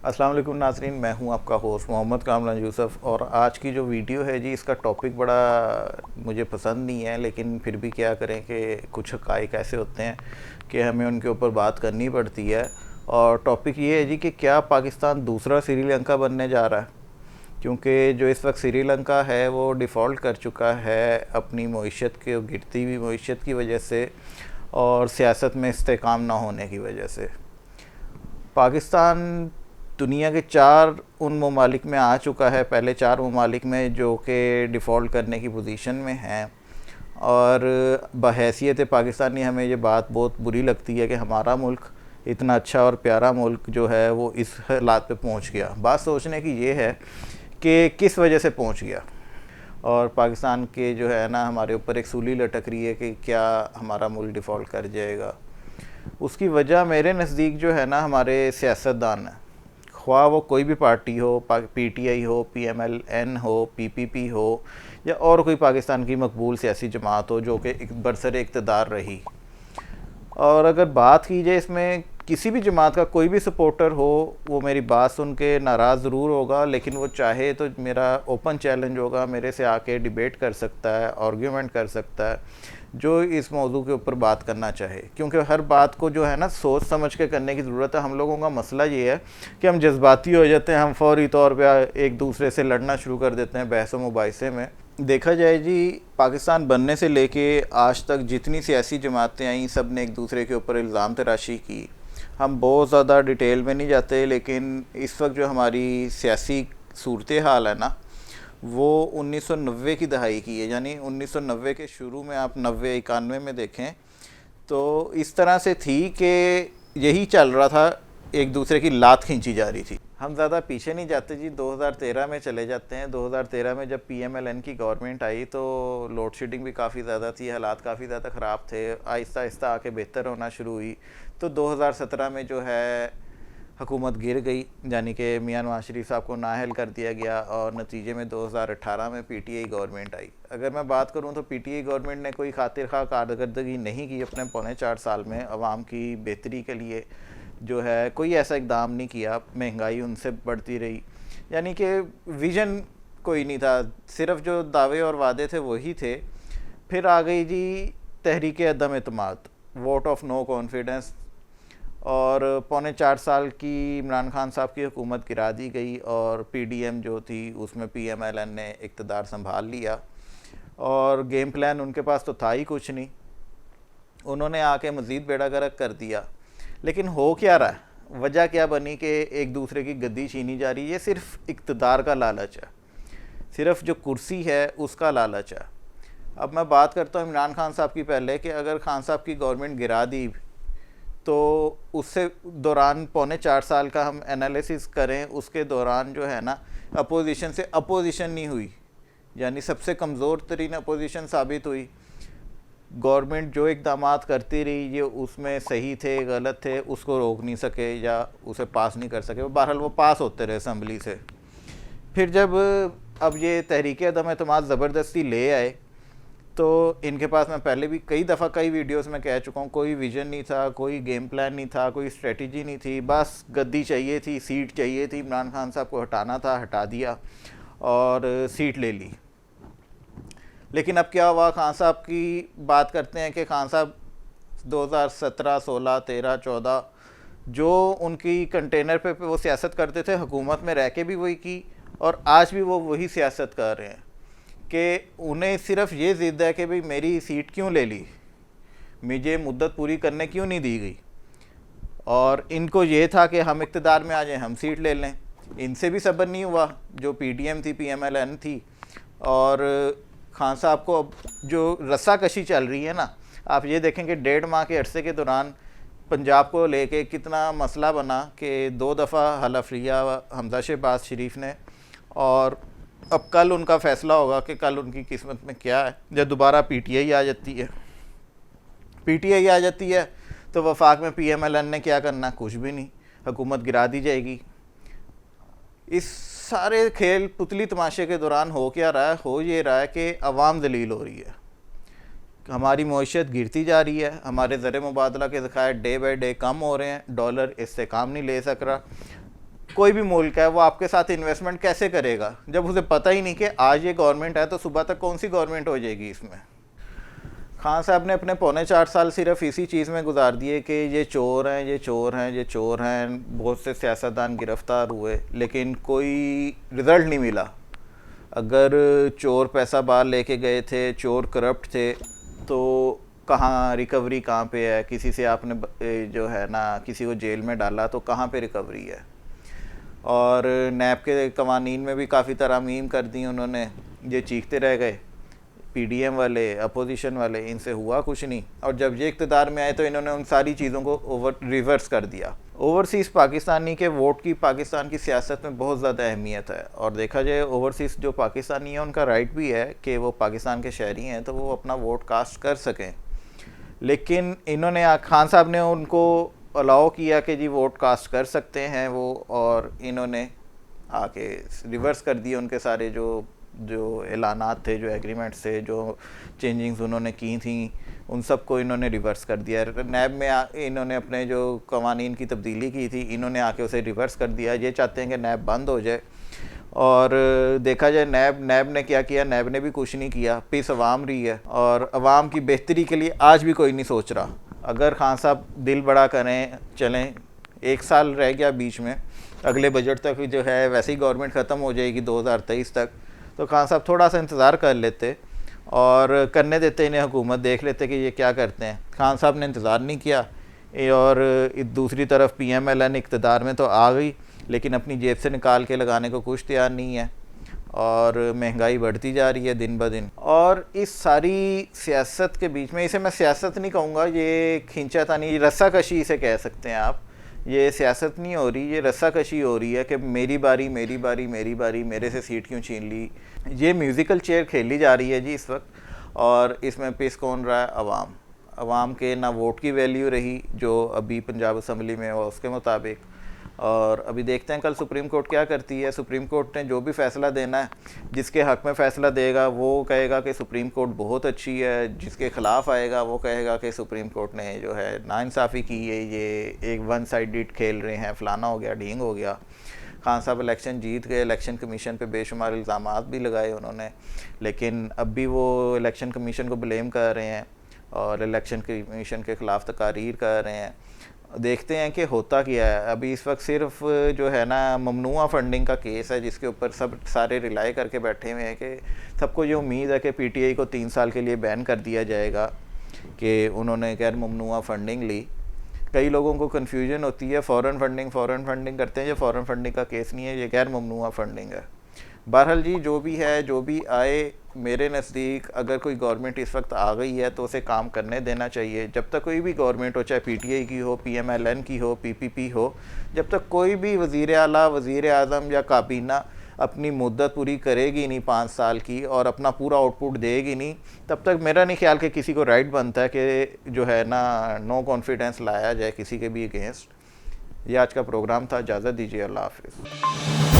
अस्सलाम वालेकुम नाज़रीन, मैं हूं आपका होस्ट मोहम्मद कामरान यूसुफ। और आज की जो वीडियो है जी, इसका टॉपिक बड़ा मुझे पसंद नहीं है, लेकिन फिर भी क्या करें कि कुछ हक़ाइक़ ऐसे होते हैं कि हमें उनके ऊपर बात करनी पड़ती है। और टॉपिक ये है जी कि क्या पाकिस्तान दूसरा श्रीलंका बनने जा रहा है, क्योंकि जो इस वक्त श्रीलंका है वो डिफ़ॉल्ट कर चुका है अपनी मईशत के गिरती हुई मईशत की वजह से और सियासत में इस्तेकाम ना होने की वजह से। पाकिस्तान दुनिया के 4 उन ममालिक में आ चुका है, पहले 4 ममालिक में जो कि डिफ़ॉल्ट करने की पोजीशन में हैं। और बहैसियत पाकिस्तानी हमें ये बात बहुत बुरी लगती है कि हमारा मुल्क इतना अच्छा और प्यारा मुल्क जो है वो इस हालात पे पहुंच गया। बात सोचने की ये है कि किस वजह से पहुंच गया। और पाकिस्तान के जो है ना, हमारे ऊपर एक सूली लटक रही है कि क्या हमारा मुल्क डिफ़ॉल्ट कर जाएगा। उसकी वजह मेरे नज़दीक जो है ना, हमारे सियासतदान हैं, ख्वाह वो कोई भी पार्टी हो, PTI हो, PMLN हो, PPP हो, या और कोई पाकिस्तान की मकबूल सियासी जमात हो जो कि बरसर इक़्तिदार रही। और अगर बात की जाए इसमें किसी भी जमात का कोई भी सपोर्टर हो, वो मेरी बात सुन के नाराज़ ज़रूर होगा, लेकिन वो चाहे तो मेरा ओपन चैलेंज होगा, मेरे से आके डिबेट कर सकता है, आर्ग्यूमेंट कर सकता है, जो इस मौजू के ऊपर बात करना चाहे। क्योंकि हर बात को जो है ना सोच समझ के करने की ज़रूरत है। हम लोगों का मसला ये है कि हम जज्बाती हो जाते हैं, हम फौरी तौर पे एक दूसरे से लड़ना शुरू कर देते हैं बहस व मुबाहिसे में। देखा जाए जी, पाकिस्तान बनने से लेके आज तक जितनी सियासी जमातें आई, सब ने एक दूसरे के ऊपर इल्ज़ाम तराशी की। हम बहुत ज़्यादा डिटेल में नहीं जाते, लेकिन इस वक्त जो हमारी सियासी सूरत हाल है ना, वो 1990 की दहाई की है। यानी 1990 के शुरू में आप 90-91 में देखें तो इस तरह से थी कि यही चल रहा था, एक दूसरे की लात खींची जा रही थी। हम ज़्यादा पीछे नहीं जाते जी, 2013 में चले जाते हैं। 2013 में जब PMLN की गवर्नमेंट आई तो लोड शेडिंग भी काफ़ी ज़्यादा थी, हालात काफ़ी ज़्यादा ख़राब थे। आहिस्ता आहिस्ता आके बेहतर होना शुरू हुई। तो 2017 में जो है हुकूमत गिर गई, यानी कि मियां नवाज शरीफ साहब को नाअहल कर दिया गया, और नतीजे में 2018 में PTI गवर्नमेंट आई। अगर मैं बात करूं तो PTI गवर्नमेंट ने कोई खातिर खा कारकर्दगी नहीं की अपने पौने 4 साल में अवाम की बेहतरी के लिए। जो है कोई ऐसा इकदाम नहीं किया, महंगाई उनसे बढ़ती रही, यानी कि विज़न कोई नहीं था, सिर्फ जो दावे और वादे थे वही थे। फिर आ गई जी तहरीक अदम एतमाद, वोट ऑफ नो कॉन्फिडेंस, और पौने 4 साल की इमरान खान साहब की हुकूमत गिरा दी गई, और PDM जो थी उसमें PMLN ने इक़्तिदार संभाल लिया। और गेम प्लान उनके पास तो था ही कुछ नहीं, उन्होंने आके मज़ीद बेड़ा गर्क कर दिया। लेकिन हो क्या रहा है, वजह क्या बनी कि एक दूसरे की गद्दी छीनी जा रही है। ये सिर्फ इक़्तिदार का लालच है, सिर्फ जो कुर्सी है उसका लालच है। अब मैं बात करता हूँ इमरान खान साहब की पहले, कि अगर खान साहब की गवर्नमेंट गिरा दी तो उससे दौरान पौने 4 साल का हम एनालिसिस करें, उसके दौरान जो है ना अपोजिशन से अपोजिशन नहीं हुई, यानी सबसे कमज़ोर तरीन अपोजिशन साबित हुई। गवर्नमेंट जो इक़दामात करती रही, ये उसमें सही थे गलत थे, उसको रोक नहीं सके या उसे पास नहीं कर सके, बहरहाल वो पास होते रहे असम्बली से। फिर जब अब ये तहरीक अदम एतमाद ज़बरदस्ती ले आए तो इनके पास, मैं पहले भी कई दफ़ा कई वीडियोस में कह चुका हूँ, कोई विज़न नहीं था, कोई गेम प्लान नहीं था, कोई स्ट्रेटजी नहीं थी, बस गद्दी चाहिए थी, सीट चाहिए थी। इमरान खान साहब को हटाना था, हटा दिया और सीट ले ली। लेकिन अब क्या हुआ, खान साहब की बात करते हैं कि खान साहब 2017, 16, 13, 14 जो उनकी कंटेनर पे वो सियासत करते थे, हुकूमत में रह के भी वही की, और आज भी वो वही सियासत कर रहे हैं कि उन्हें सिर्फ ये ज़िद है कि भाई मेरी सीट क्यों ले ली, मुझे मुद्दत पूरी करने क्यों नहीं दी गई। और इनको ये था कि हम इक़्तिदार में आ जाएं, हम सीट ले लें। इनसे भी सब्र नहीं हुआ, जो PDM थी, PMLN थी। और खान साहब को अब जो रस्साकशी चल रही है ना, आप ये देखें कि 1.5 माह के अरसे के दौरान पंजाब को लेके कितना मसला बना कि 2 दफ़ा हलफ लिया हमजा शहबाज शरीफ ने। और अब कल उनका फ़ैसला होगा कि कल उनकी किस्मत में क्या है। जब दोबारा PTI आ जाती है तो वफाक में PMLN ने क्या करना, कुछ भी नहीं, हुकूमत गिरा दी जाएगी। इस सारे खेल पुतली तमाशे के दौरान हो क्या रहा है, हो ये रहा है कि अवाम दलील हो रही है, हमारी मईशत गिरती जा रही है, हमारे ज़र मुबादला के ज़खायर डे बाई डे कम हो रहे हैं, डॉलर इससे काम नहीं ले सक रहा। कोई भी मुल्क है वो आपके साथ इन्वेस्टमेंट कैसे करेगा जब उसे पता ही नहीं कि आज ये गवर्नमेंट है तो सुबह तक कौन सी गवर्नमेंट हो जाएगी इसमें। खान साहब ने अपने 4.25 साल सिर्फ इसी चीज़ में गुजार दिए कि ये चोर हैं, ये चोर हैं, ये चोर हैं। बहुत से सियासतदान गिरफ़्तार हुए लेकिन कोई रिज़ल्ट नहीं मिला। अगर चोर पैसा बाहर लेके गए थे, चोर करप्ट थे, तो कहाँ रिकवरी कहाँ पे है? किसी से आपने जो है ना किसी को जेल में डाला तो कहाँ पे रिकवरी है? और नैब के कवानीन में भी काफ़ी तरामीम कर दी उन्होंने, ये चीखते रह गए पीडीएम वाले, अपोजिशन वाले, इनसे हुआ कुछ नहीं। और जब ये इक़्तिदार में आए तो इन्होंने उन सारी चीज़ों को रिवर्स कर दिया। ओवरसीज़ पाकिस्तानी के वोट की पाकिस्तान की सियासत में बहुत ज़्यादा अहमियत है, और देखा जाए ओवरसीज़ जो पाकिस्तानी है उनका राइट भी है कि वो पाकिस्तान के शहरी हैं तो वो अपना वोट कास्ट कर सकें। लेकिन इन्होंने खान साहब ने उनको अलाउ किया कि जी वोट कास्ट कर सकते हैं वो, और इन्होंने आके रिवर्स कर दिए उनके सारे जो ऐलानात थे, जो एग्रीमेंट्स थे, जो चेंजिंग्स उन्होंने की थी, उन सब को इन्होंने रिवर्स कर दिया। नैब में इन्होंने अपने जो कवानीन की तब्दीली की थी इन्होंने आके उसे रिवर्स कर दिया। ये चाहते हैं कि नैब बंद हो जाए। और देखा जाए नैब ने क्या किया, नैब ने भी कुछ नहीं किया। पीस अवाम रही है और अवाम की बेहतरी के लिए आज भी कोई नहीं सोच रहा। अगर खान साहब दिल बड़ा करें, चलें, 1 साल रह गया बीच में, अगले बजट तक जो है वैसे ही गवर्नमेंट ख़त्म हो जाएगी 2023 तक, तो खान साहब थोड़ा सा इंतज़ार कर लेते और करने देते इन्हें, हुकूमत देख लेते कि ये क्या करते हैं। खान साहब ने इंतज़ार नहीं किया। और दूसरी तरफ PMLN इक़्तिदार में तो आ गई लेकिन अपनी जेब से निकाल के लगाने को कुछ तैयार नहीं है, और महंगाई बढ़ती जा रही है दिन ब दिन। और इस सारी सियासत के बीच में, इसे मैं सियासत नहीं कहूँगा, ये खींचातानी, रस्साकशी इसे कह सकते हैं आप। ये सियासत नहीं हो रही, ये रस्साकशी हो रही है कि मेरी बारी, मेरी बारी, मेरी बारी, मेरे से सीट क्यों छीन ली। ये म्यूज़िकल चेयर खेली जा रही है जी इस वक्त, और इसमें पिस कौन रहा है? अवाम के ना वोट की वैल्यू रही जो अभी पंजाब असम्बली में हुआ उसके मुताबिक। और अभी देखते हैं कल सुप्रीम कोर्ट क्या करती है। सुप्रीम कोर्ट ने जो भी फ़ैसला देना है, जिसके हक़ में फ़ैसला देगा वो कहेगा कि सुप्रीम कोर्ट बहुत अच्छी है, जिसके ख़िलाफ़ आएगा वो कहेगा कि सुप्रीम कोर्ट ने जो है नाइंसाफ़ी की है, ये एक वन साइडेड खेल रहे हैं, फ़लाना हो गया, ढींग हो गया। खान साहब इलेक्शन जीत गए, इलेक्शन कमीशन पे बेशुमार इल्ज़ामात भी लगाए उन्होंने, लेकिन अब भी वो इलेक्शन कमीशन को ब्लेम कर रहे हैं और इलेक्शन कमीशन के ख़िलाफ़ तकारीर कर रहे हैं। देखते हैं कि होता क्या है। अभी इस वक्त सिर्फ जो है ना ममनुआ फंडिंग का केस है जिसके ऊपर सब सारे रिलाई करके बैठे हुए हैं कि सबको ये उम्मीद है कि PTI को 3 साल के लिए बैन कर दिया जाएगा कि उन्होंने गैर ममनुआ फंडिंग ली। कई लोगों को कन्फ्यूजन होती है, फ़ॉरेन फंडिंग करते हैं। ये फ़ॉरेन फंडिंग का केस नहीं है, ये गैर ममनुआ फंडिंग है। बहरहाल जी, जो भी है, जो भी आए, मेरे नज़दीक अगर कोई गवर्नमेंट इस वक्त आ गई है तो उसे काम करने देना चाहिए। जब तक कोई भी गवर्नमेंट हो, चाहे PTI की हो, PMLN की हो, PPP हो, जब तक कोई भी वज़ीर आला, वज़ीर आज़म या काबीना अपनी मुद्दत पूरी करेगी नहीं 5 साल की और अपना पूरा आउटपुट देगी नहीं, तब तक मेरा नहीं ख्याल कि किसी को राइट बनता है कि जो है ना नो कॉन्फिडेंस लाया जाए किसी के भी अगेंस्ट। ये आज का प्रोग्राम था। इजाज़त दीजिए। अल्लाह हाफ़िज़।